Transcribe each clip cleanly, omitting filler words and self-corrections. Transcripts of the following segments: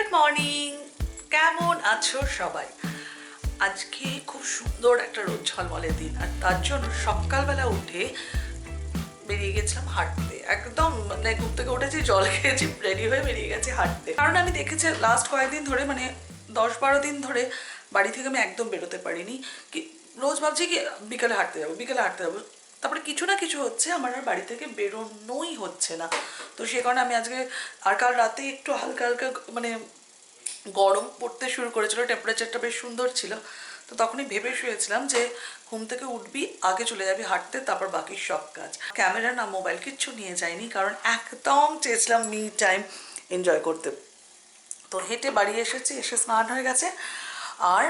Good morning, কেমন আছো সবাই? আজকে খুব সুন্দর একটা রোদ ঝলমলে দিন, আর তার জন্য সকালবেলা উঠে বেরিয়ে গেছিলাম হাঁটতে। একদম মানে ঘুম থেকে উঠেছি, জল খেয়েছি, রেডি হয়ে বেরিয়ে গেছি হাঁটতে। কারণ আমি দেখেছি লাস্ট কয়েকদিন ধরে, মানে 10-12 দিন ধরে বাড়ি থেকে আমি একদম বেরোতে পারিনি। কি রোজ ভাবছি কি বিকেলে হাঁটতে যাবো, বিকেলে হাঁটতে যাবো, তারপরে কিছু না কিছু হচ্ছে, আমার আর বাড়ি থেকে বেরোনোই হচ্ছে না। তো সে কারণে আমি আজকে, আর কাল রাতে একটু হালকা হালকা মানে গরম পড়তে শুরু করেছিল, টেম্পারেচারটা বেশ সুন্দর ছিল। তো তখনই ভেবে শুয়েছিলাম যে ঘুম থেকে উঠবি, আগে চলে যাবি হাঁটতে, তারপর বাকি সব কাজ। ক্যামেরা না মোবাইল কিচ্ছু নিয়ে যাইনি, কারণ একদম চেয়েছিলাম মি টাইম এনজয় করতে। তো হেঁটে বাড়ি এসেছি, এসে স্নান হয়ে গেছে, আর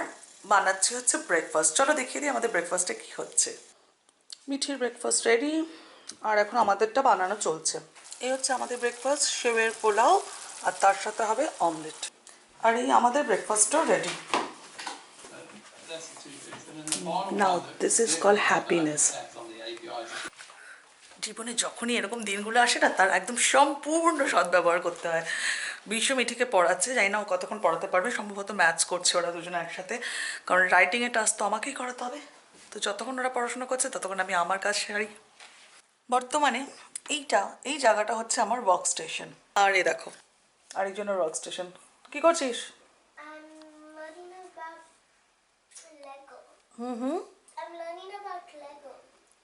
বানাচ্ছি হচ্ছে ব্রেকফাস্ট। চলো দেখিয়ে দিই আমাদের ব্রেকফাস্টে কী হচ্ছে। মিঠির ব্রেকফাস্ট রেডি, আর এখন আমাদেরটা বানানো চলছে। এই হচ্ছে আমাদের ব্রেকফাস্ট, সেওয়ের পোলাও, আর তার সাথে হবে অমলেট। আর এই আমাদের ব্রেকফাস্টও ready. Now this is call happiness. জীবনে যখনই এরকম দিনগুলো আসে না, তার একদম সম্পূর্ণ সদ্ব্যবহার করতে হয়। বিশ্ব মিঠিকে পড়াচ্ছে, জানি না ও কতক্ষণ পড়াতে পারবে, সম্ভবত ম্যাথস করছে ওরা দুজনে একসাথে, কারণ রাইটিংয়ের টাস্ক তো আমাকেই করাতে হবে। তো যতক্ষণ ওরা পড়াশোনা করছে ততক্ষণ আমি আমার কাজ সারি। বর্তমানে এই জায়গাটা হচ্ছে আমার ওয়ার্ক স্টেশন, আর এই দেখো আরেকজনের ওয়ার্ক স্টেশন। কী করছিস? I'm learning about Lego. Hmm. I'm learning about Lego.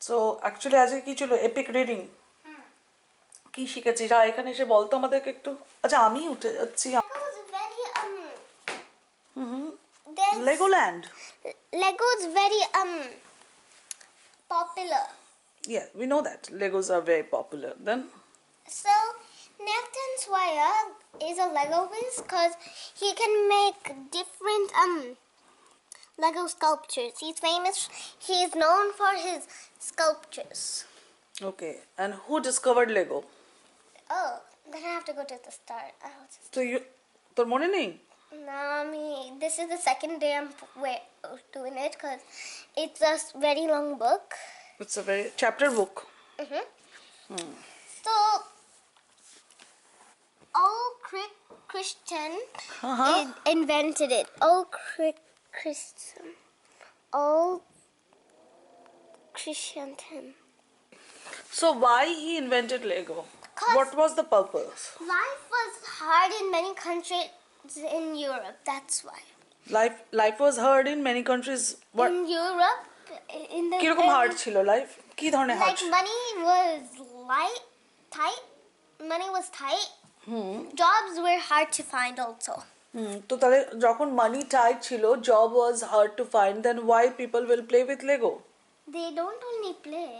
So actually আজকে কী ছিল? Epic reading. কি শিখেছিস? আর এখানে এসে বলতো আমাদেরকে একটু। আচ্ছা, আমি উঠে যাচ্ছি। Lego's very there's Legoland. Lego's very popular. Yeah, we know that Legos are very popular. Then So Nathan Swire is a Lego whiz because he can make different Lego sculptures. He's famous. He's known for his sculptures. okay, and who discovered Lego? Oh, then I have to go to the start. I'll just So you, তোর মনে নেই? Nami, this is the second day I'm doing it because it's a very long book. It's a very chapter book. So, old Christian invented it. Christian. Old Christian. So why he invented Lego? What was the purpose? Life was hard in many countries in Europe. That's why. Life was hard in many countries. What? In Europe, in the কিরকম hard ছিল life? কি ধরনের hard? like money was tight. Money was tight. Jobs were hard to find also. তো তাহলে যখন money tight ছিল, job was hard to find, then why people will play with Lego? They don't only play.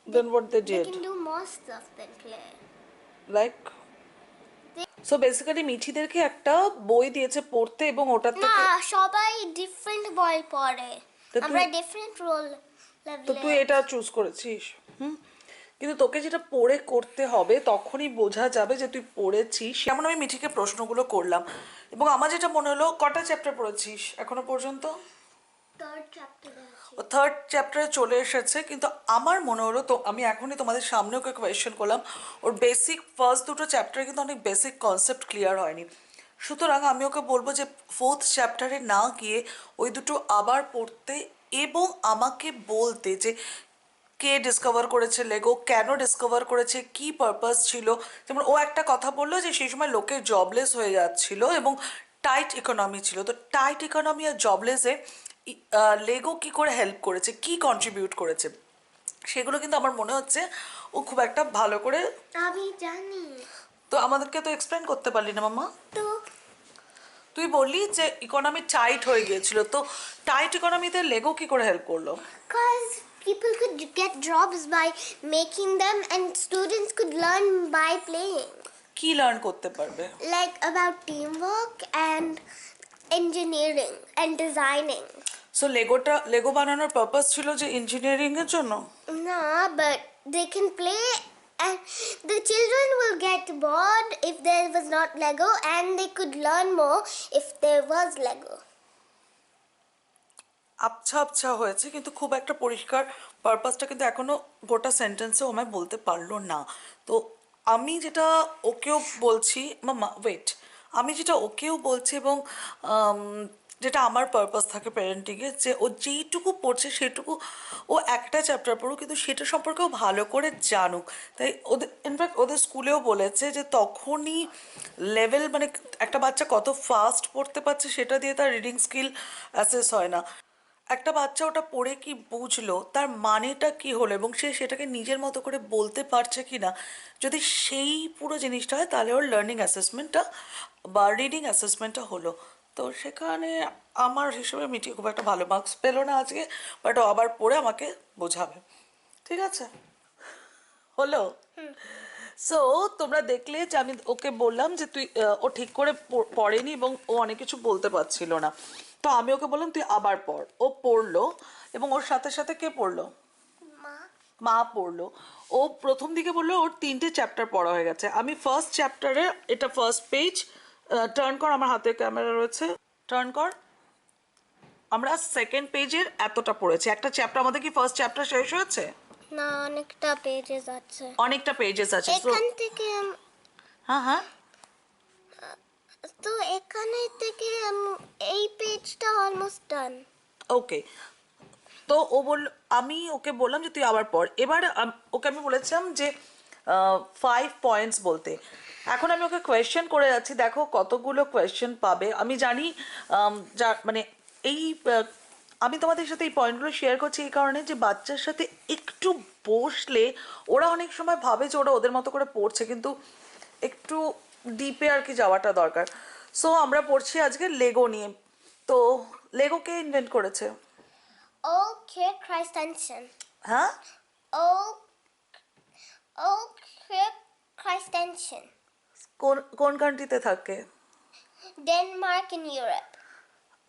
Then what they They did? can do more stuff than play. Like, so basically মিঠিদেরকে একটা বই দিয়েছে পড়তে, এবং ওটার না, থেকে সবাই ডিফারেন্ট বই পড়ে। তো আমরা ডিফারেন্ট রোল তো তুই এটা চুজ করেছিস। কিন্তু তোকে যেটা পড়ে করতে হবে, তখনই বোঝা যাবে যে তুই পড়েছিস। যেমন আমি মিঠিকে প্রশ্নগুলো করলাম, এবং আমার যেটা মনে হলো, কটা চ্যাপ্টার পড়েছিস এখনো পর্যন্ত? থার্ড চ্যাপ্টার আছে। ও থার্ড চ্যাপ্টারে চলে এসেছে, কিন্তু আমার মনে হলো, তো আমি এখনই তোমাদের সামনে ওকে কোয়েশ্চেন করলাম, ওর বেসিক ফার্স্ট দুটো চ্যাপ্টারে কিন্তু অনেক বেসিক কনসেপ্ট ক্লিয়ার হয়নি। সুতরাং আমি ওকে বলবো যে ফোর্থ চ্যাপ্টারে না গিয়ে ওই দুটো আবার পড়তে, এবং আমাকে বলতে যে কে ডিসকভার করেছে লেগো, কেন ডিসকভার করেছে, কি পারপাস ছিল। যেমন ও একটা কথা বললো যে সেই সময় লোকে জবলেস হয়ে যাচ্ছিল এবং টাইট ইকোনমি ছিল। তো টাইট ইকোনমি আর জবলেসে লেগো কি করে হেল্প করেছে, কি কন্ট্রিবিউট করেছে, সেগুলো কিন্তু আমার মনে হচ্ছে ও খুব একটা ভালো করে। আমি জানি। তো আমাদেরকে তো এক্সপ্লেন করতে পারলি না মামা। তো তুই বললি যে ইকোনমি টাইট হয়ে গিয়েছিল, তো টাইট ইকোনমিতে লেগো কি করে হেল্প করলো? because people could get jobs by making them and students could learn by playing. কি লার্ন করতে পারবে? Like about teamwork and engineering and designing. So Lego বানানোর পারপাস ছিল যে ইঞ্জিনিয়ারিং এর জন্য? No, but they can play and the children will get bored if there was not Lego and they could learn more if there was Lego. আবছা আবছা হয়েছে, কিন্তু খুব একটা পরিষ্কার পারপাসটা কিন্তু এখনো গোটা সেন্টেন্সে ও আমায় বলতে পারলো না। তো আমি যেটা ওকেও বলছি, মামা ওয়েট, আমি যেটা ওকেও বলছি এবং আম, যেটা আমার পারপাস থাকে প্যারেন্টিংয়ে, যে ও যেইটুকু পড়ছে সেটুকু ও একটা চ্যাপ্টার পড়ুক কিন্তু সেটা সম্পর্কেও ভালো করে জানুক। তাই ওদের ইনফ্যাক্ট ওদের স্কুলেও বলেছে যে তখনই লেভেল মানে একটা বাচ্চা কত ফাস্ট পড়তে পারছে সেটা দিয়ে তার রিডিং স্কিল অ্যাসেস হয় না। একটা বাচ্চা ওটা পড়ে কি বুঝলো, তার মানেটা কি হলো এবং সে সেটাকে নিজের মতো করে বলতে পারছে কি না, যদি সেই পুরো জিনিসটা হয় তাহলে ওর লার্নিং অ্যাসেসমেন্টটা বা রিডিং অ্যাসেসমেন্টটা হলো। তো সেখানে আমার হিসেবে মিটি খুব একটা ভালো মার্কস পেলো না আজকে, বাট ও আবার পড়ে আমাকে বোঝাবে। ঠিক আছে, হলো। সো তোমরা দেখলে যে আমি ওকে বললাম যে তুই ও ঠিক করে পড়েনি এবং ও অনেক কিছু বলতে পারছিল না, তো আমি ওকে বললাম তুই আবার পড়। ও পড়লো এবং ওর সাথে সাথে কে পড়লো? মা। মা পড়লো। ও প্রথম দিকে বললো ওর 3টে চ্যাপ্টার পড়া হয়ে গেছে। আমি ফার্স্ট চ্যাপ্টারে, এটা ফার্স্ট পেজ, টার্ন কর, আমার হাতে ক্যামেরা রয়েছে, টার্ন কর। আমরা সেকেন্ড পেজের এতটা পড়েছি। একটা চ্যাপ্টার আমাদের কি ফার্স্ট চ্যাপ্টার শেষ হয়েছে? না, অনেকটা পেজেস আছে। অনেকটা পেজেস আছে। So, এখান থেকে হ্যাঁ হ্যাঁ, তো এখানে থেকে এই পেজটা অলমোস্ট ডান। ওকে। তো ও বলল, আমি ওকে বললাম যে তুই আবার পড়। এবার ওকে আমি বলেছিলাম যে 5 পয়েন্টস বলতে। এখন আমি ওকে কোয়েশ্চেন করে যাচ্ছি, দেখো কতগুলো কোয়েশ্চেন পাবে। আমি জানি যা মানে এই আমি তোমাদের সাথে এই পয়েন্টগুলো শেয়ার করছি এই কারণে যে বাচ্চার সাথে একটু বসলে ওরা অনেক সময় ভাবে যে ওরা ওদের মতো করে পড়ছে, কিন্তু একটু ডিপে আর কি যাওয়াটা দরকার। সো আমরা পড়ছি আজকে লেগো নিয়ে। তো লেগো কে ইনভেন্ট করেছে? Kid Christensen. হ্যাঁ, Kid Christensen. কোন কোন কান্ট্রিতে থাকে? Denmark in Europe.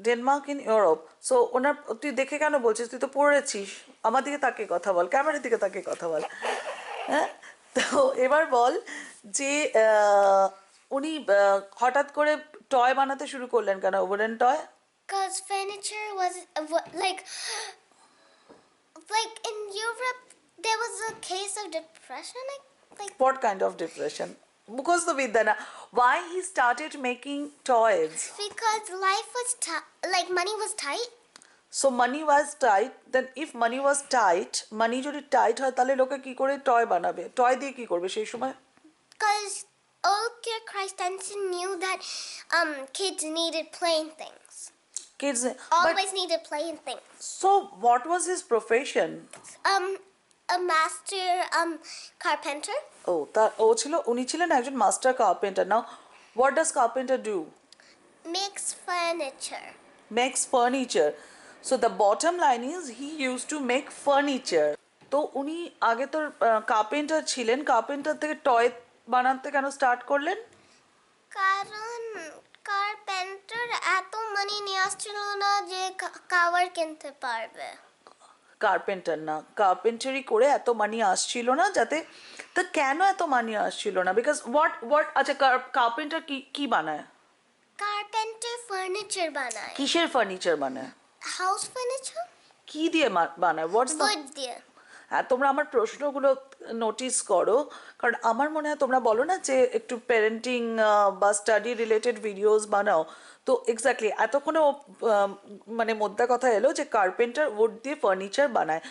Denmark in Europe. So ওনার, তুই দেখে কেন বলছিস? তুই তো পড়েছিস। আমার দিকে তাকে কথা বল, ক্যামেরার দিকে তাকে কথা বল। হ্যাঁ, তো এবার বল যে উনি হঠাৎ করে টয় বানাতে শুরু করলেন কেন, wooden toy? Because furniture was like in Europe there was a case of depression. Like What kind of depression? Because the Vidana, why he started making toys? because life was like money was tight. So money was tight. Then if money was tight, money যদি tight হয় তাহলে লোকে কি করে toy বানাবে? Toy দিয়ে কি করবে সেই সময়? Because Kid Christensen knew that kids needed playing things. Kids. Always needed playing things. So what was his profession? A master carpenter. Oh, উনি ছিলেন একজন master carpenter. Now what does carpenter do? Makes furniture. Makes furniture. So the bottom line is he used to make furniture. তো উনি আগে তো carpenter ছিলেন, carpenter থেকে toy বানাতে কেন স্টার্ট করলেন? কারণ কার্পেন্টার এত মানি নিয়ে আসছিল না যে কাভার কিনতে পারবে। কার্পেন্টার না, কার্পেন্টারি করে এত মানি আসছিল না, যাতে তো কেন এত মানি আসছিল না? বিকজ হোয়াট আচ্ছা, কার্পেন্টার কি কি বানায়? কার্পেন্টার ফার্নিচার বানায়। কিসের ফার্নিচার বানায়? House furniture. কি দিয়ে বানায়? What's the? উড দিয়ে। হ্যাঁ, তোমরা আমার প্রশ্নগুলো নোটিস করো, কারণ আমার মনে হয় তোমরা বলো না যে একটু প্যারেন্টিং বা স্টাডি রিলেটেড ভিডিওস বানাও। তো এক্স্যাক্টলি এতক্ষণে ও মানে মোদ্দা কথা এলো যে কার্পেন্টার উড দিয়ে ফার্নিচার বানায়।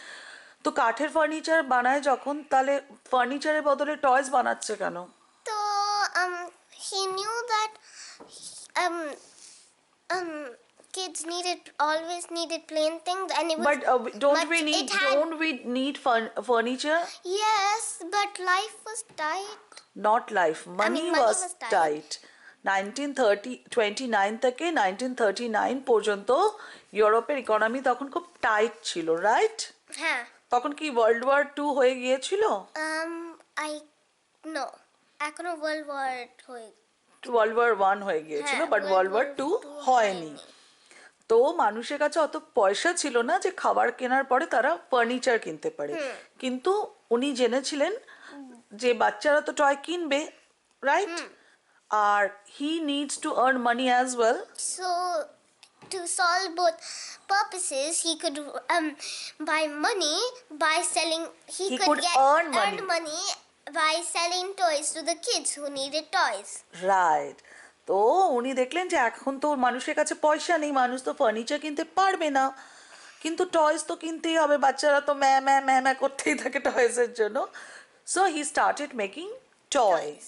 তো কাঠের ফার্নিচার বানায় যখন, তাহলে ফার্নিচারের বদলে টয়স বানাচ্ছে কেন? তো he knew that um kids always needed plain things and it was But don't but we need it had- don't we need furniture? Yes, but life was tight. Not life. Money money was was tight. 1929 থেকে 1939 পর্যন্ত ইউরোপের economy তখন খুব tight ছিল, right? হ্যাঁ। তখন কি world war 2 হয়ে গিয়েছিল? I no. এখনো ওয়ার্ল্ড ওয়ার হয়ে ওয়ার্ল্ড ওয়ার 1 হয়ে গিয়েছিল, হ্যাঁ, বাট ওয়ার্ল্ড ওয়ার 2 হয়নি। হয়নি। তো মানুষের কাছে অত পয়সা ছিল না যে খাবার কেনার পরে তারা ফার্নিচার কিনতে পারে, কিন্তু উনি জেনেছিলেন যে বাচ্চারা তো টয় কিনবে, রাইট? আর he needs to earn money as well. So to solve both purposes, he could buy money by selling. He could earn money. money by selling toys to the kids who needed toys. Right. তো উনি দেখলেন যে এখন তো মানুষের কাছে পয়সা নেই, মানুষ তো ফার্নিচার কিনতে পারবে না, কিন্তু টয়েস তো কিনতেই হবে, বাচ্চারা তো ম্যা ম্যা ম্যা ম্যা করতেই থাকে টয়েসের জন্য। So he started making toys.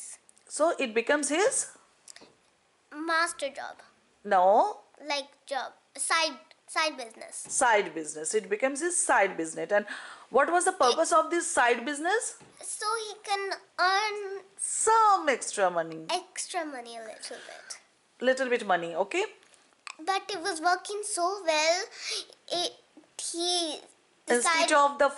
So it becomes his Master job. No Like job. Side business. side business. It becomes his side business. And what was the purpose of this side business? So he can earn Some extra money, extra money a little bit. little bit money, okay? But it was working so well, he Instead decided of the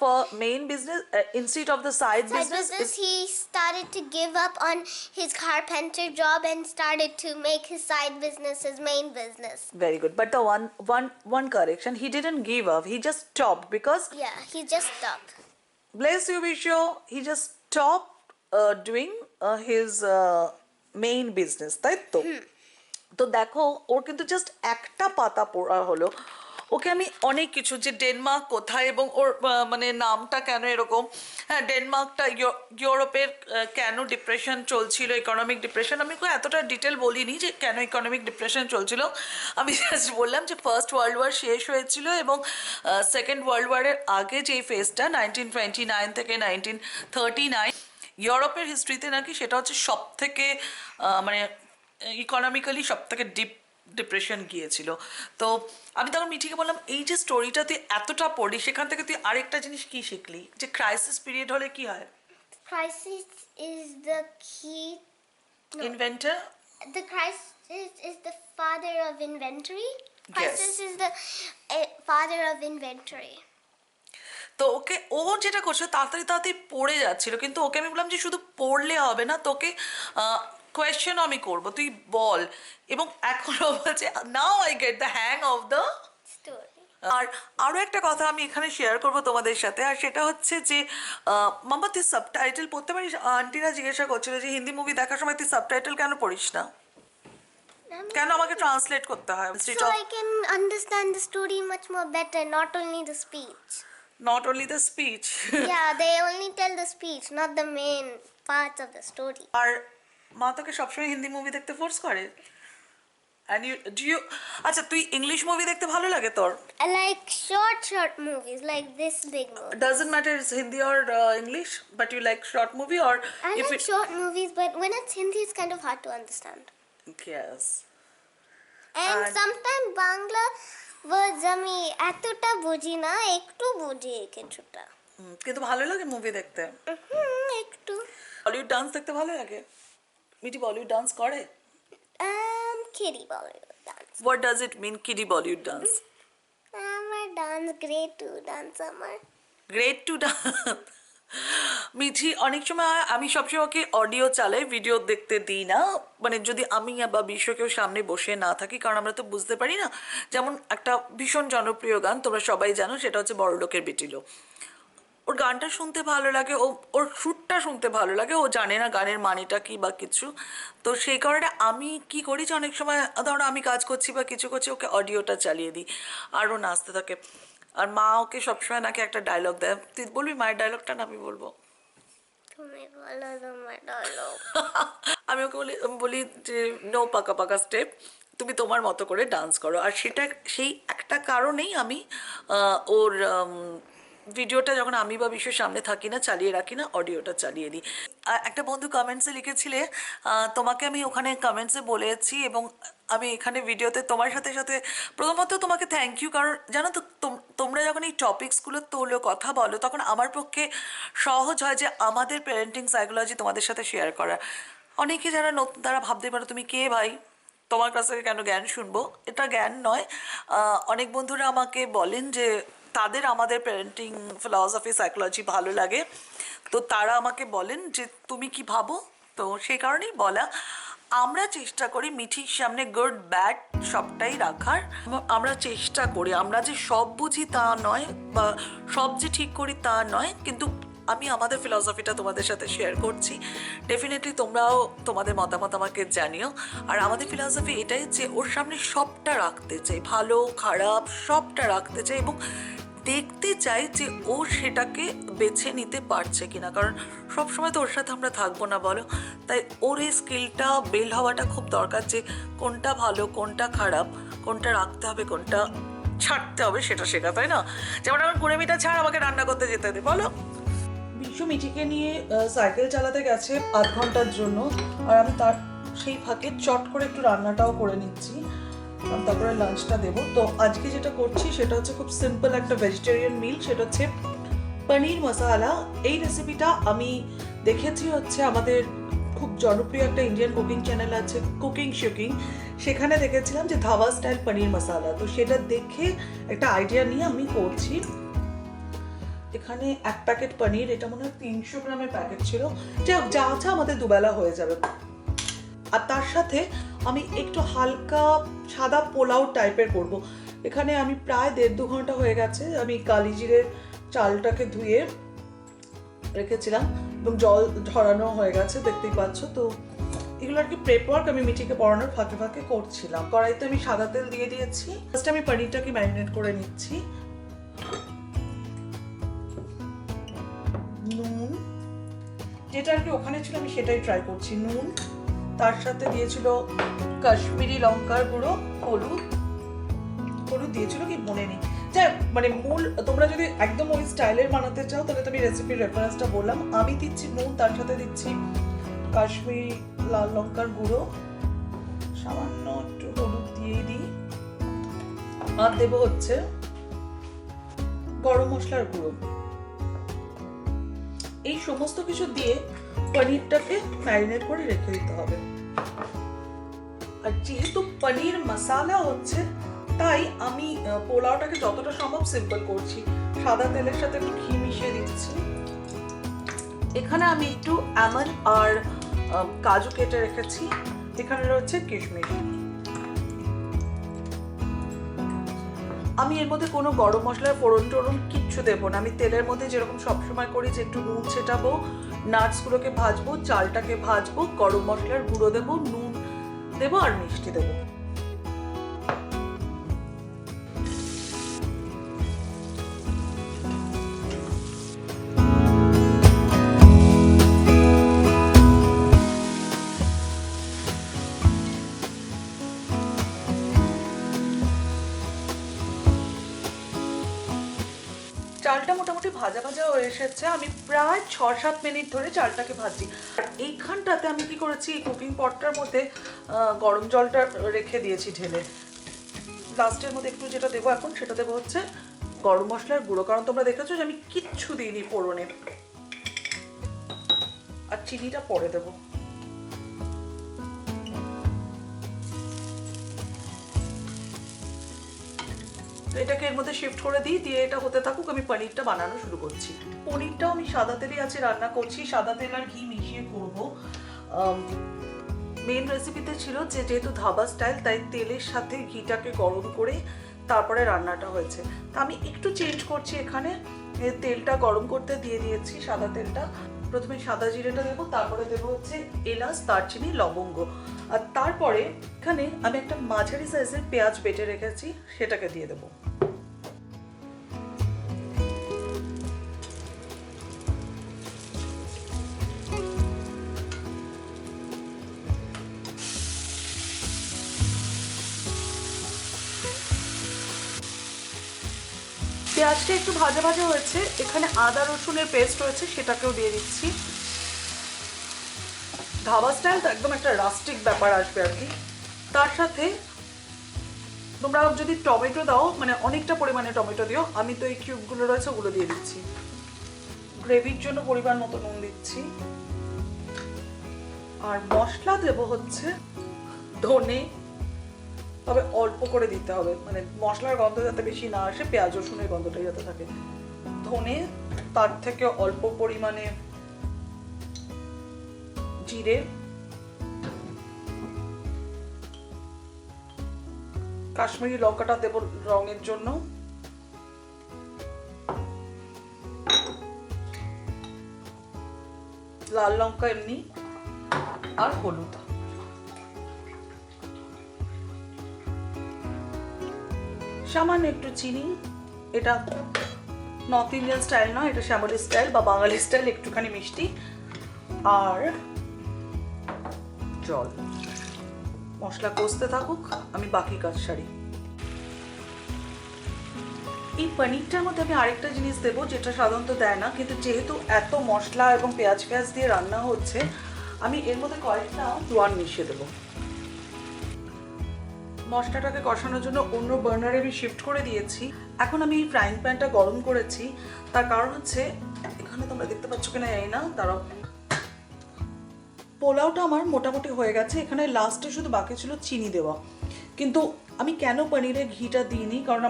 main business, instead of the side business, he started to give up on his carpenter job and started to make his side business his main business. very good. But the one correction, he didn't give up. He just stopped because Yeah, he just stopped. bless you, Visho. He just stopped doing his main business. তাই তো? তো দেখো ওর কিন্তু just একটা পাতা পড়া হলো, ওকে আমি অনেক কিছু যে ডেনমার্ক কোথায় এবং ওর মানে নামটা কেন এরকম, হ্যাঁ ডেনমার্কটা ইউরোপের কেন ডিপ্রেশন চলছিল, ইকোনমিক ডিপ্রেশন, আমি এতটা ডিটেল বলিনি যে কেন ইকোনমিক ডিপ্রেশন চলছিল, আমি জাস্ট বললাম যে ফার্স্ট ওয়ার্ল্ড ওয়ার শেষ হয়েছিল এবং সেকেন্ড ওয়ার্ল্ড ওয়ারের আগে যে ফেজটা 1929 থেকে 1939 ইউরোপের হিস্ট্রিতে নাকি সেটা হচ্ছে সব থেকে মানে ইকোনমিক্যালি সব থেকে ডিপ্রেশন গিয়েছিল। তো আমি তখন মিঠিকে বললাম এই যে স্টোরিটা তুই এতটা পড়লি সেখান থেকে তুই আরেকটা জিনিস কি শিখলি, যে ক্রাইসিস পিরিয়ড হলে কি হয়? Crisis is the key. No. Inventor The crisis is the father of inventory. Yes. Crisis is the father of inventory. তো ওকে ও যেটা করছে তাড়াতাড়ি তাড়াতাড়ি পড়ে যাচ্ছিল, কিন্তু ওকে আমি বললাম যে শুধু পড়লে হবে না, তোকে কোয়েশ্চেন আমি করবো, তুই বল। এবং এখন ও বলছে now I get the hang of the Story. আর আরও একটা কথা আমি এখানে শেয়ার করবো তোমাদের সাথে, আর সেটা হচ্ছে যে মাম্মা তুই সাবটাইটেল পড়তে পারিস? আন্টিরা জিজ্ঞাসা করছিল যে হিন্দি মুভি দেখার সময় তুই সাবটাইটেল কেন পড়িস না, কেন আমাকে ট্রান্সলেট করতে হয়? So I can understand the story much more better, not only the speech. Not only the speech. Yeah, they only tell the speech, not the main parts of the story. আর মা তোকে সবসময় Hindi movie দেখতে force করে? And you আচ্ছা তুই English movie দেখতে ভালো লাগে তোর? I like short movies, like this big movie. Doesn't matter it's Hindi or English, but you like short movie or I if like it short movies, but when it's Hindi, it's kind of hard to understand. yes. And And- sometimes Bangla words আমি এতটা বুঝি না, একটু বুঝি কিছুটা। কিন্তু ভালো লাগে মুভি দেখতে। একটু। বলিউড ডান্স দেখতে ভালো লাগে? মিটি বলিউড ডান্স করে? Kiddie Bollywood dance. What does it mean kiddie Bollywood dance? আমার ডান্স গ্রেড 2 ডান্স আমার। Great to dance. মিঠি অনেক সময় আমি সবসময় ওকে অডিও চালাই, ভিডিও দেখতে দিই না, মানে যদি আমি বা বিশ্ব কেউ সামনে বসে না থাকি, কারণ আমরা তো বুঝতে পারি না। যেমন একটা ভীষণ জনপ্রিয় গান তোমরা সবাই জানো, সেটা হচ্ছে বড়লোকের বেটিলো। ওর গানটা শুনতে ভালো লাগে, ওর সুরটা শুনতে ভালো লাগে, ও জানে না গানের মানেটা কি বা কিছু। তো সেই কারণে আমি কি করি যে অনেক সময় ধরো আমি কাজ করছি বা কিছু করছি, ওকে অডিওটা চালিয়ে দিই আর ও নাচতে থাকে। আর মা ওকে সবসময় নাকি একটা ডায়লগ দেয়, তুই বলবি মায়ের ডায়লগটা না আমি বলবো? তুমি বলো তোমার ডায়লগ। আমি ওকে বলি যে নো পাকা পাকা স্টেপ, তুমি তোমার মতো করে ডান্স করো। আর সেটা সেই একটা কারণেই আমি ওর ভিডিওটা যখন আমি বা বিশ্বের সামনে থাকি না চালিয়ে রাখি না, অডিওটা চালিয়ে দিই। একটা বন্ধু কমেন্টসে লিখেছিলে, তোমাকে আমি ওখানে কমেন্টসে বলেছি এবং আমি এখানে ভিডিওতে তোমার সাথে সাথে প্রথমত তোমাকে থ্যাংক ইউ, কারণ জানো তো তোমরা যখন এই টপিকসগুলো তোলো কথা বলো তখন আমার পক্ষে সহজ হয় যে আমাদের প্যারেন্টিং সাইকোলজি তোমাদের সাথে শেয়ার করা। অনেকে যারা নতুন তারা ভাবতে পারো তুমি কে ভাই, তোমার কাছ থেকে কেন জ্ঞান শুনবো? এটা জ্ঞান নয়। অনেক বন্ধুরা আমাকে বলেন যে তাদের আমাদের প্যারেন্টিং ফিলসফি সাইকোলজি ভালো লাগে, তো তারা আমাকে বলেন যে তুমি কি ভাবো। তো সেই কারণেই বলা, আমরা চেষ্টা করি মিঠির সামনে গুড ব্যাড সবটাই রাখার। আমরা চেষ্টা করি, আমরা যে সব বুঝি তা নয় বা সব যে ঠিক করি তা নয়, কিন্তু আমি আমাদের ফিলসফিটা তোমাদের সাথে শেয়ার করছি। ডেফিনেটলি তোমরাও তোমাদের মতামত আমাকে জানিও। আর আমাদের ফিলসফি এটাই যে ওর সামনে সবটা রাখতে চাই, ভালো খারাপ সবটা রাখতে চাই এবং দেখতে চাই যে ও সেটাকে বেছে নিতে পারছে কিনা, কারণ সবসময় তো ওর সাথে আমরা থাকবো না বলো। তাই ওর এই স্কিলটা বেল হওয়াটা খুব দরকার, যে কোনটা ভালো কোনটা খারাপ, কোনটা রাখতে হবে কোনটা ছাড়তে হবে সেটা শেখা, তাই না? যেমন আমার কুড়েমিটা ছাড়, আমাকে রান্না করতে যেতে দে বলো। বিশু মিঠিকে নিয়ে সাইকেল চালাতে গেছে 8 ঘন্টার জন্য, আর আমি তার সেই ফাঁকে চট করে একটু রান্নাটাও করে নিচ্ছি, তারপরে লাঞ্চটা দেবো। তো আজকে যেটা করছি সেটা হচ্ছে খুব সিম্পল একটা ভেজিটেরিয়ান মিল, সেটা হচ্ছে পনির মশালা। এই রেসিপিটা আমি দেখেছি হচ্ছে আমাদের খুব জনপ্রিয় একটা ইন্ডিয়ান কুকিং চ্যানেল আছে কুকিং শুকিং, সেখানে দেখেছিলাম যে ধাবা স্টাইল পনির মশালা। তো সেটা দেখে একটা আইডিয়া নিয়ে আমি করছি। এখানে 1 প্যাকেট পনির, এটা মনে হয় 300 গ্রামের প্যাকেট ছিল, যা আছে আমাদের দুবেলা হয়ে যাবে। আর তার সাথে আমি একটু হালকা সাদা পোলাও টাইপের করব। এখানে আমি প্রায় 1.5-2 ঘন্টা হয়ে গেছে আমি কালি জিরের চালটাকে ধুয়ে রেখেছিলাম এবং জল ঝরানো হয়ে গেছে, দেখতেই পাচ্ছ। তো এগুলো আর কি প্রেপ ওয়ার্ক আমি মিঠিকে পড়ানোর ফাঁকে ফাঁকে করছিলাম। কড়াইতে আমি সাদা তেল দিয়ে দিয়েছি। ফার্স্ট আমি পনিরটাকে ম্যারিনেট করে নিচ্ছি। নুন, যেটা আর কি ওখানে ছিল আমি সেটাই ট্রাই করছি। নুন, তার সাথে দিয়েছিল কাশ্মীরি লঙ্কার গুঁড়ো, হলুদ দিয়েছিল কি মনে নেই, যাই মানে মূল তোমরা যদি একদম ওই স্টাইলের বানাতে চাও তাহলে তুমি রেসিপির রেফারেন্সটা বললাম। আমি দিচ্ছি নুন, তার সাথে দিচ্ছি কাশ্মীরি লাল লঙ্কার গুঁড়ো, সামান্য একটু হলুদ দিয়েই দিই, আর দেবো হচ্ছে গরম মশলার গুঁড়ো। এই সমস্ত কিছু দিয়ে পনিরটাকে ম্যারিনেট করে রেখে দিতে হবে। আর যেহেতু পনির মশালা হচ্ছে তাই আমি পোলাওটাকে যতটা সম্ভব সিম্পল করছি। সাদা তেলের সাথে একটু ঘি মিশিয়ে দিচ্ছি। এখানে আমি একটু আমন্ড আর কাজু কেটে রেখেছি, এখানে রয়েছে কিশমিশ। আমি এর মধ্যে কোনো গরম মশলার ফোড়ন টোড়ন কিচ্ছু দেবো না। আমি তেলের মধ্যে যেরকম সবসময় করি যে একটু নুন ছেটাবো, নাটসগুলোকে ভাজবো, চালটাকে ভাজবো, গরম মশলার গুঁড়ো দেবো, নুন দেবো আর মিষ্টি দেবো। চালটা মোটামুটি ভাজা ভাজা হয়ে এসেছে। আমি প্রায় 6-7 মিনিট ধরে চালটাকে ভাজি। আর এইখানটাতে আমি কি করেছি, কুকিং পটটার মধ্যে গরম জলটা রেখে দিয়েছি ঢেলে। লাস্টের মধ্যে একটু যেটা দেবো এখন সেটা দেবো হচ্ছে গরম মশলার গুঁড়ো, কারণ তোমরা দেখেছো যে আমি কিচ্ছু দিইনি ফোড়নে। আর চিনিটা পরে দেবো। এটাকে এর মধ্যে শিফট করে দিই, দিয়ে এটা হতে থাকুক, আমি পনিরটা বানানো শুরু করছি। পনিরটাও আমি সাদা তেলেই আছে রান্না করছি, সাদা তেল আর ঘি মিশিয়ে করব। মেন রেসিপিতে ছিল যে যেহেতু ধাবা স্টাইল তাই তেলের সাথে ঘিটাকে গরম করে তারপরে রান্নাটা হয়েছে। তা আমি একটু চেঞ্জ করছি, এখানে তেলটা গরম করতে দিয়ে দিয়েছি সাদা তেলটা। প্রথমে সাদা জিরেটা দেবো, তারপরে দেবো হচ্ছে এলাচ, দারচিনি, লবঙ্গ, আর তারপরে এখানে আমি একটা মাঝারি সাইজের পেঁয়াজ বেটে রেখেছি সেটাকে দিয়ে দেবো। পেঁয়াজটা একটু ভাজা ভাজা হয়েছে, এখানে আদা রসুনের পেস্ট রয়েছে সেটাকেও দিয়ে দিচ্ছি। ধাবা স্টাইল তো একদম একটা রাস্টিক ব্যাপার আসবে আর কি। তার সাথে তোমরা যদি টমেটো দাও, মানে অনেকটা পরিমাণে টমেটো দিও, আমি তো এই কিউবগুলো রয়েছে ওগুলো দিয়ে দিচ্ছি। গ্রেভির জন্য পরিমাণ মতো নুন দিচ্ছি। আর মশলা দেবো হচ্ছে ধনে, তবে অল্প করে দিতে হবে, মানে মশলার গন্ধ যাতে বেশি না আসে, পেঁয়াজ রসুনের গন্ধটাই যাতে থাকে। ধনে, তার থেকে অল্প পরিমাণে জিরে, কাশ্মীরি লঙ্কাটা দেব রঙের জন্য, লাল লঙ্কা এমনি, আর হলুদ। সামান্য একটু চিনি, এটা নর্থ ইন্ডিয়ান স্টাইল নয়, এটা শ্যামলি স্টাইল বা বাঙালি স্টাইল, একটুখানি মিষ্টি আর জল। মশলা কষতে থাকুক, আমি বাকি কাজ সারি। এই পনিরটার মধ্যে আমি আরেকটা জিনিস দেবো যেটা সাধারণত দেয় না, কিন্তু যেহেতু এত মশলা এবং পেঁয়াজ দিয়ে রান্না হচ্ছে, আমি এর মধ্যে কয়েকটা জোয়ান মিশিয়ে দেবো। মশলাটাকে কষানোর জন্য অন্য বার্নারে আমি শিফট করে দিয়েছি। এখন আমি এই ফ্রাইং প্যানটা গরম করেছি, তার কারণ হচ্ছে এখানে তোমরা দেখতে পাচ্ছ কিনা জানি না, তারা পোলাওটা আমার মোটামুটি হয়ে গেছে। এখানে লাস্টে শুধু বাকি ছিল চিনি দেওয়া, কিন্তু আমি কেন পনিরে ঘিটা দিইনি, কারণ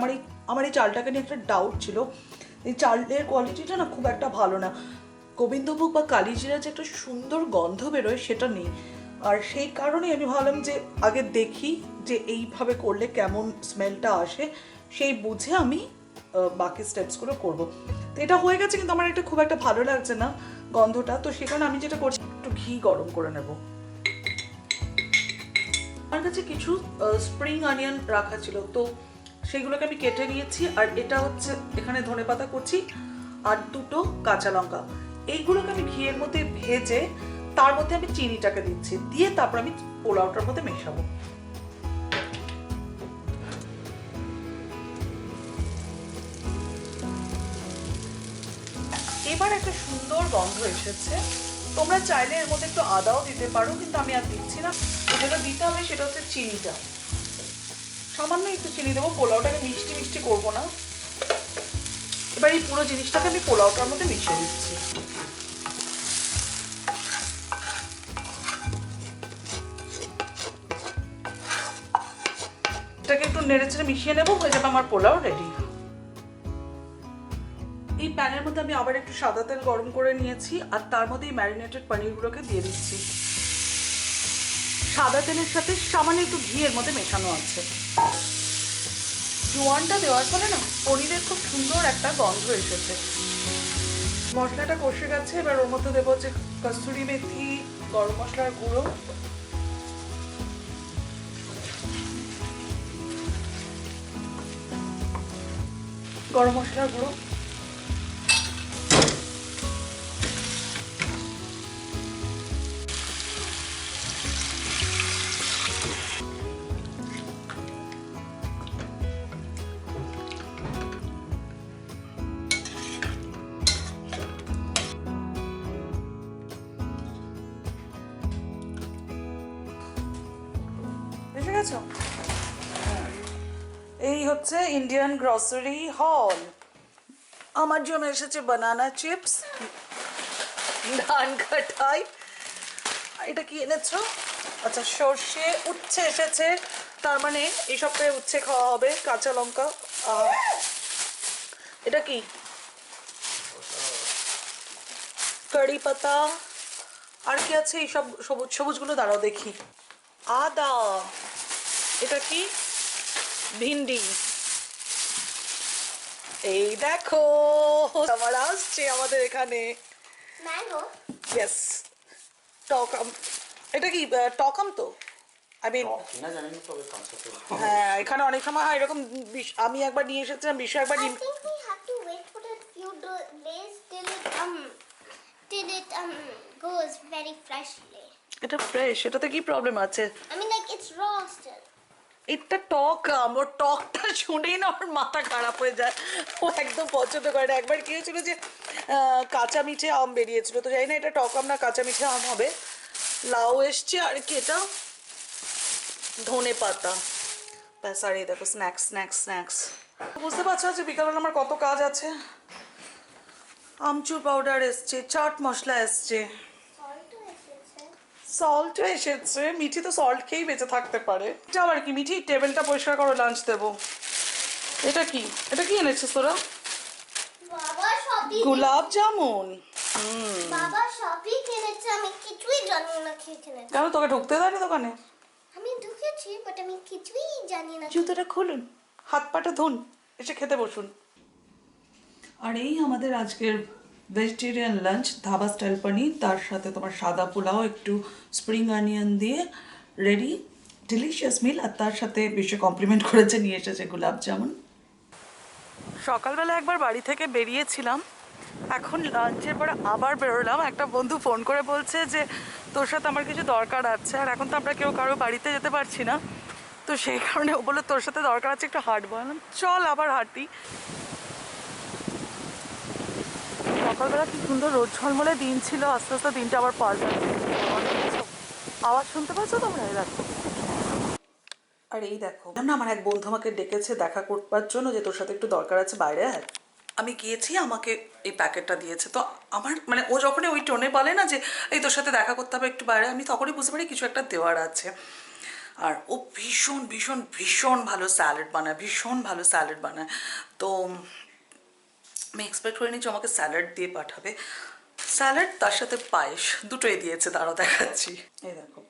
আমার এই চালটাকে নিয়ে একটা ডাউট ছিল। এই চালের কোয়ালিটিটা না খুব একটা ভালো না, গোবিন্দভোগ বা কালিজিরা যে একটা সুন্দর গন্ধ বেরোয় সেটা নেই। আর সেই কারণেই আমি ভাবলাম যে আগে দেখি যে এইভাবে করলে কেমন স্মেলটা আসে, সেই বুঝে আমি বাকি স্টেপসগুলো করব। তো এটা হয়ে গেছে, কিন্তু আমার এটা খুব একটা ভালো লাগছে না গন্ধটা, তো সে কারণে আমি যেটা করছি একটু ঘি গরম করে নেব। আমার কাছে কিছু স্প্রিং অনিয়ন রাখা ছিল, তো সেগুলোকে আমি কেটে নিয়েছি। আর এটা হচ্ছে এখানে ধনেপাতা কুচি আর দুটো কাঁচা লঙ্কা, এইগুলোকে আমি ঘিয়ের মধ্যে ভেজে তার মধ্যে আমি চিনিটাকে দিচ্ছি, দিয়ে তারপর আমি পোলাওটার মধ্যে মেশাবো। এবার একটা সুন্দর গন্ধ এসেছে। তোমরা চাইলে এর মধ্যে একটু আদাও দিতে পারো, কিন্তু আমি আর দিচ্ছি না। যেটা দিতে হবে সেটা হচ্ছে চিনিটা, সামান্য একটু চিনি দেবো। পোলাওটাকে মিষ্টি মিষ্টি করবো না। এবার এই পুরো জিনিসটাকে আমি পোলাওটার মধ্যে মিশিয়ে দিচ্ছি। এটাকে একটু নেড়ে চেড়ে মিশিয়ে নেবো, হয়ে যাবে আমার পোলাও রেডি। এই প্যানের মধ্যে আমি আবার একটু সাদা তেল গরম করে নিয়েছি, আর তার মধ্যে এই ম্যারিনেটেড পনিরগুলোকে দিয়ে দিচ্ছি। সাদা তেলের সাথে সামান্য একটু ঘি এর মধ্যে মেশানো আছে। জোয়ানটা দেওয়ার ফলে না পনিরের খুব সুন্দর একটা গন্ধ এসেছে। মশলাটা কষে গেছে, এবার ওর মধ্যে দেবো হচ্ছে কস্তুরি মেথি, গরম মশলার গুঁড়ো, গরম মশলার গুঁড়ো, বুঝে গেছো? এই হচ্ছে ইন্ডিয়ান গ্রসারি হল। আমার জন্য এসেছে বানানা চিপস, ধান কাটাই, এটা কি এনেছো? আচ্ছা সর্ষে, উচ্ছে এসেছে, তার মানে এই সপ্তাহে উচ্ছে খাওয়া হবে। কাঁচা লঙ্কা, এটা কি কারি পাতা, আর কি আছে এই সব সবুজ সবুজগুলো, দাঁড়াও দেখি। আদা, এটা কি ভিন্ডি, এই দেখো আমার আসছে আমাদের এখানে Mango. ইয়েস টকম। এটা কি টকম? তো আই মিন হ্যাঁ, এখানে অনেক সময় হয় এরকম। আমি একবার নিয়ে এসেছিলাম, বিশ্ব একবার I think we have to wait for a few days till it goes very freshly. এটা ফ্রেশ, এটাতে কি প্রবলেম আছে? I mean, like, it's raw still. এটা টক আম, ওর টকটা শুনেই না ওর মাথা খারাপ হয়ে যায়, ও একদম পছন্দ করে না। একবার কি হয়েছিল যে কাঁচা মিঠে আম বেরিয়েছিল, তো জানি না এটা টক আম না কাঁচা মিঠে আম হবে। লাউ এসছে, আর কি এটা ধনে পাতা, ব্যাস। আর এই দেখো স্ন্যাক্স স্ন্যাক্স স্ন্যাক্স। বুঝতে পারছো যে বিকালবেলা আমার কত কাজ আছে। আমচুর পাউডার এসছে, চাট মশলা এসছে, সল্টও এসেছে। মিঠি তো সল্ট খেয়েই বেঁচে থাকতে পারে। এটা আবার কি? মিঠি টেবিলটা পরিষ্কার করো, লাঞ্চ দেবো। এটা কি? এটা কি এনেছিস তোরা? বাবা সবই গোলাপ জামুন। বাবা সবই কিনেছে, আমি কিছুই জানি না কি কিনেছে। কেন তোকে ঢুকতে দেয়নি দোকানে? আমি ঢুকেছি, বাট আমি কিছুই জানি না। জুতোটা খুলুন, হাত পাটা ধুন, এসে খেতে বসুন। আর এই আমাদের আজকের ভেজিটেরিয়ান লাঞ্চ, ধাবা স্টাইল পনির, তার সাথে তোমার সাদা পোলাও, একটু স্প্রিং অনিয়ন দিয়ে রেডি, ডিলিশিয়াস মিল। আর তার সাথে বেশি কমপ্লিমেন্ট করেছে, নিয়ে এসেছে গোলাপ জামুন। সকালবেলা একবার বাড়ি থেকে বেরিয়েছিলাম, এখন লাঞ্চের পরে আবার বেরোলাম। একটা বন্ধু ফোন করে বলছে যে তোর সাথে আমার কিছু দরকার আছে, আর এখন তো আমরা কেউ কারো বাড়িতে যেতে পারছি না, তো সেই কারণে ও বললো তোর সাথে দরকার আছে, একটু হাঁটবো। বললাম চল আবার হাঁটি। সকালবেলা কি সুন্দর রোদ ঝলমলে দিন ছিল, আস্তে আস্তে দিনটা আবার পাল্টে আওয়াজ শুনতে পাচ্ছ তোমরা? এই দেখো, আর এই দেখো না, আমার এক বন্ধু আমাকে ডেকেছে দেখা করবার জন্য, যে তোর সাথে একটু দরকার আছে, বাইরে আয়। আমি গিয়েছি, আমাকে এই প্যাকেটটা দিয়েছে। তো আমার মানে ও যখনই ওই টোনে বলে না যে এই তোর সাথে দেখা করতে হবে একটু বাইরে, আমি তখনই বুঝতে পারি কিছু একটা দেওয়ার আছে। আর ও ভীষণ ভীষণ ভীষণ ভালো স্যালাড বানায়, ভীষণ ভালো স্যালাড বানায়। তো আমি এক্সপেক্ট করিনি যে আমাকে স্যালাড দিয়ে পাঠাবে। স্যালাড তার সাথে পায়েস দুটোই দিয়েছে, তারও দেখাচ্ছি। এই দেখো,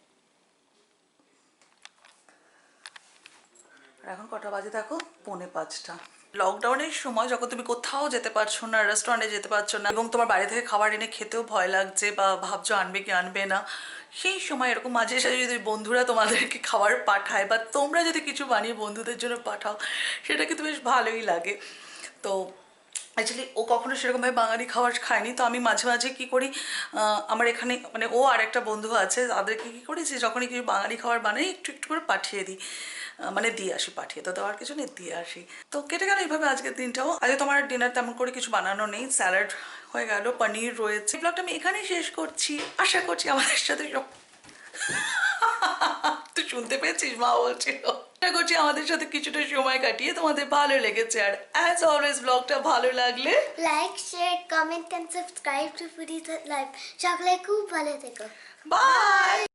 এখন কটা বাজে দেখো, 4:45। লকডাউনের সময় যখন তুমি কোথাও যেতে পারছো না, রেস্টুরেন্টে যেতে পারছো না, এবং তোমার বাড়ি থেকে খাবার এনে খেতেও ভয় লাগছে বা ভাবছো আনবে কি আনবে না, সেই সময় এরকম মাঝে সাঝে যদি বন্ধুরা তোমাদেরকে খাবার পাঠায় বা তোমরা যদি কিছু বানিয়ে বন্ধুদের জন্য পাঠাও, সেটা কিন্তু বেশ ভালোই লাগে। তো অ্যাকচুয়ালি ও কখনো সেরকমভাবে বাঙালি খাবার খায়নি, তো আমি মাঝে মাঝে কী করি, আমার এখানে মানে ও আর একটা বন্ধু আছে, তাদেরকে কী করি যে যখনই কিছু বাঙালি খাবার বানাই একটু একটু করে পাঠিয়ে দিই, মানে দিয়ে আসি, পাঠিয়ে তো দেওয়ার কিছু নেই, দিয়ে আসি। তো কেটে গেল এইভাবে আজকের দিনটাও। আজকে তোমার ডিনার তেমন করে কিছু বানানো নেই, স্যালাড হয়ে গেল, পনির রয়েছে। ব্লগটা আমি এখানেই শেষ করছি, আশা করছি আমাদের সাথে তুই শুনতে পেয়েছিস মা বলছিল, আশা করছি আমাদের সাথে কিছুটা সময় কাটিয়ে তোমাদের ভালো লেগেছে। আর অ্যাজ অলওয়েজ ব্লগটা ভালো লাগলে Like, share, comment and subscribe to Foodies at Life. সকলে খুব ভালো থেকো। বাই।